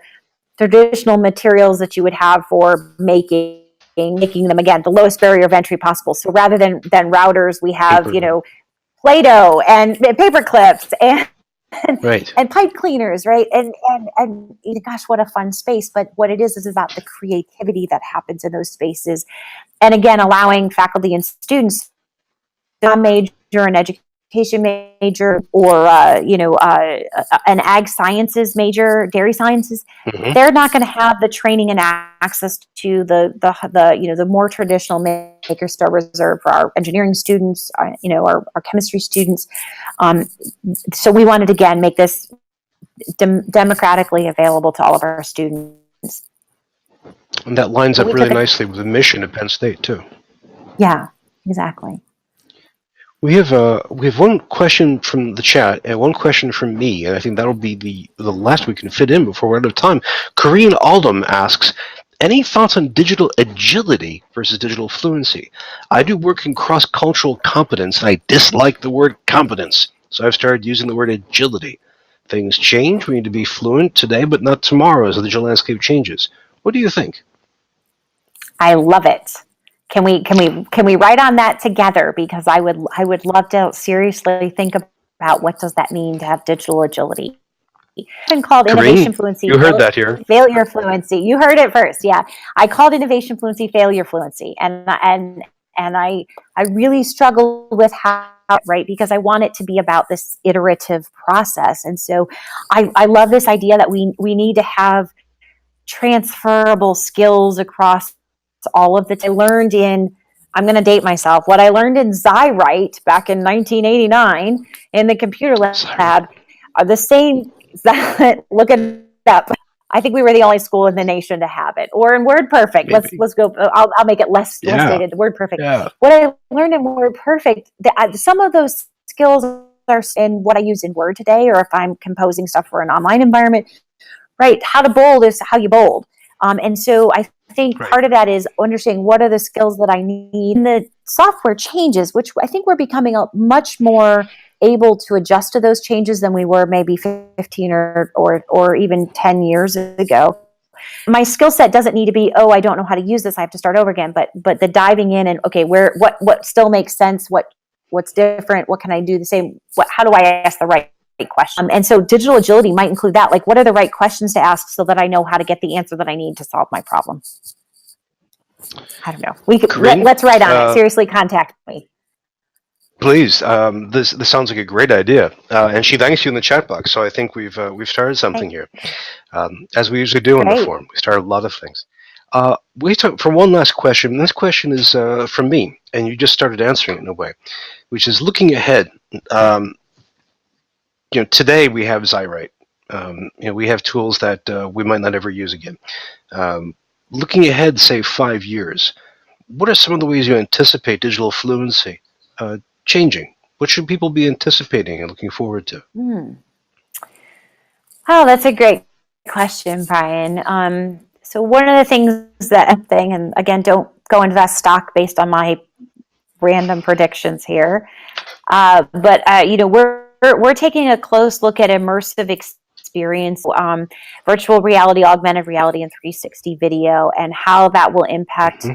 traditional materials that you would have for making them, again, the lowest barrier of entry possible. So rather than routers, we have Play-Doh and paper clips and pipe cleaners, right? And gosh, what a fun space. But what it is about the creativity that happens in those spaces. And again, allowing faculty and students, major and education major, or an ag sciences major, dairy sciences, they're not going to have the training and access to the more traditional maker space reserved for our engineering students, our chemistry students. So we wanted to, again, make this democratically available to all of our students. And that lines But up we really took nicely with the mission at Penn State, too. yeah, exactly. We have one question from the chat and one question from me, and I think that'll be the last we can fit in before we're out of time. Corinne Aldham asks, any thoughts on digital agility versus digital fluency? I do work in cross-cultural competence, and I dislike the word competence, so I've started using the word agility. Things change. We need to be fluent today, but not tomorrow as the digital landscape changes. What do you think? I love it. Can we write on that together? Because I would love to seriously think about what does that mean to have digital agility. It's been called innovation Corinne, fluency, you heard that here. failure fluency. You heard it first, yeah. I called innovation fluency failure fluency, and I really struggle with how, right, because I want it to be about this iterative process, and so I love this idea that we need to have transferable skills across all of the. I learned in, I'm going to date myself, what I learned in Xywrite back in 1989 in the computer lab are the same. Look it up. I think we were the only school in the nation to have it, or in WordPerfect. Maybe. Let's go. I'll make it less dated. WordPerfect. Yeah. What I learned in WordPerfect, some of those skills are in what I use in Word today, or if I'm composing stuff for an online environment. Right, how to bold is how you bold. And so I think part of that is understanding what are the skills that I need. And the software changes, which I think we're becoming a much more able to adjust to those changes than we were maybe 15 or even 10 years ago. My skill set doesn't need to be, oh, I don't know how to use this, I have to start over again. But the diving in and, okay, what still makes sense, what's different, what can I do the same, how do I ask the right question? And so digital agility might include that. Like, what are the right questions to ask so that I know how to get the answer that I need to solve my problem? I don't know. We could let's write on it. Seriously, contact me. Please. This sounds like a great idea, and she thanks you in the chat box. So I think we've started something here, as we usually do on the forum. We start a lot of things. We talk for one last question. This question is from me, and you just started answering it in a way, which is looking ahead. Today we have Xywrite. We have tools that we might not ever use again. Looking ahead, say 5 years, what are some of the ways you anticipate digital fluency changing? What should people be anticipating and looking forward to? Oh, that's a great question, Brian. So one of the things and again, don't go into that stock based on my random predictions here, but we're taking a close look at immersive experience, virtual reality, augmented reality, and 360 video, and how that will impact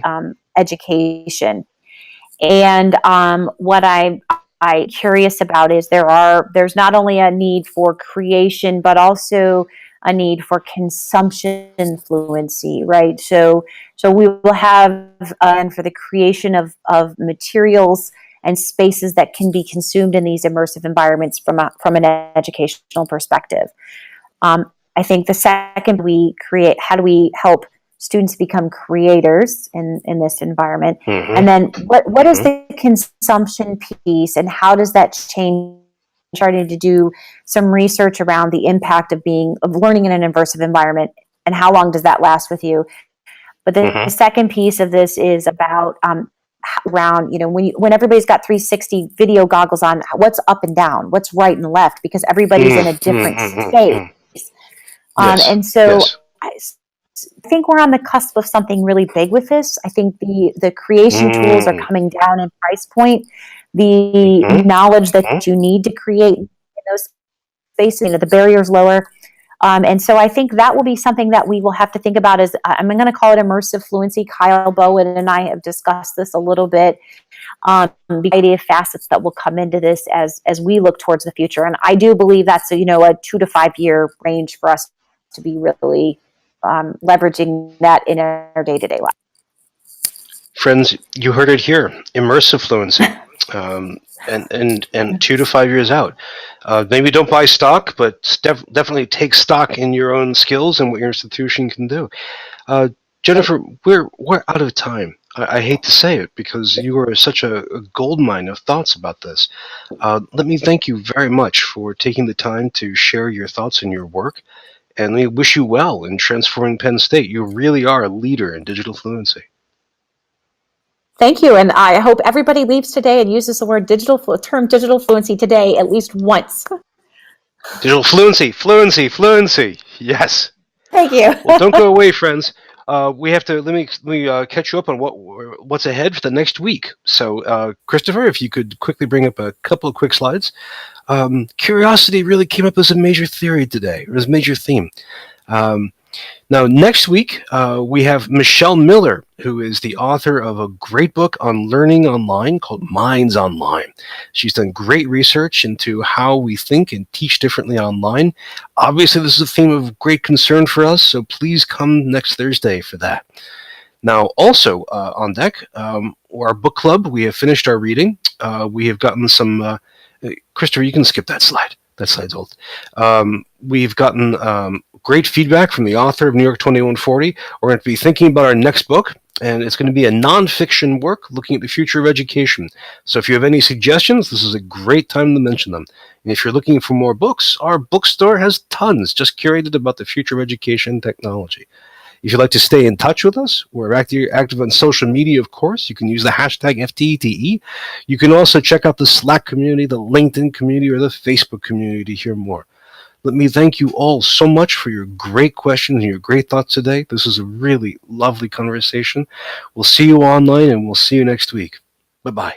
education. And what I'm curious about is there's not only a need for creation, but also a need for consumption fluency, right? So we will have, and for the creation of materials and spaces that can be consumed in these immersive environments from an educational perspective. I think the second we create, how do we help students become creators in this environment? And then what is the consumption piece, and how does that change? Starting to do some research around the impact of learning in an immersive environment, and how long does that last with you? But the second piece of this is about around, when everybody's got 360 video goggles on, what's up and down, what's right and left, because everybody's in a different space. And so I think we're on the cusp of something really big with this. I think the creation tools are coming down in price point. The knowledge that you need to create in those spaces, the barrier's lower. And so I think that will be something that we will have to think about as, I'm going to call it immersive fluency. Kyle Bowen and I have discussed this a little bit. The idea of facets that will come into this as we look towards the future. And I do believe that's a 2 to 5 year range for us to be really leveraging that in our day-to-day life. Friends, you heard it here, immersive fluency, and 2 to 5 years out. Maybe don't buy stock, but definitely take stock in your own skills and what your institution can do. Jennifer, we're out of time. I hate to say it, because you are such a goldmine of thoughts about this. Let me thank you very much for taking the time to share your thoughts and your work. And we wish you well in transforming Penn State. You really are a leader in digital fluency. Thank you, and I hope everybody leaves today and uses the word digital fluency today at least once. Digital fluency. Yes. Thank you. Well, don't go away, friends. We have to let me catch you up on what's ahead for the next week. So, Christopher, if you could quickly bring up a couple of quick slides. Curiosity really came up as a major theory today, or as a major theme. Now, next week, we have Michelle Miller, who is the author of a great book on learning online called Minds Online. She's done great research into how we think and teach differently online. Obviously, this is a theme of great concern for us, so please come next Thursday for that. Now, also on deck, our book club, we have finished our reading. We have gotten some... Christopher, you can skip that slide. That slide's old. We've gotten great feedback from the author of New York 2140. We're going to be thinking about our next book, and it's going to be a nonfiction work looking at the future of education. So if you have any suggestions, this is a great time to mention them. And if you're looking for more books, our bookstore has tons just curated about the future of education and technology. If you'd like to stay in touch with us, we're active on social media, of course. You can use the hashtag FTDE. You can also check out the Slack community, the LinkedIn community, or the Facebook community to hear more. Let me thank you all so much for your great questions and your great thoughts today. This is a really lovely conversation. We'll see you online, and we'll see you next week. Bye-bye.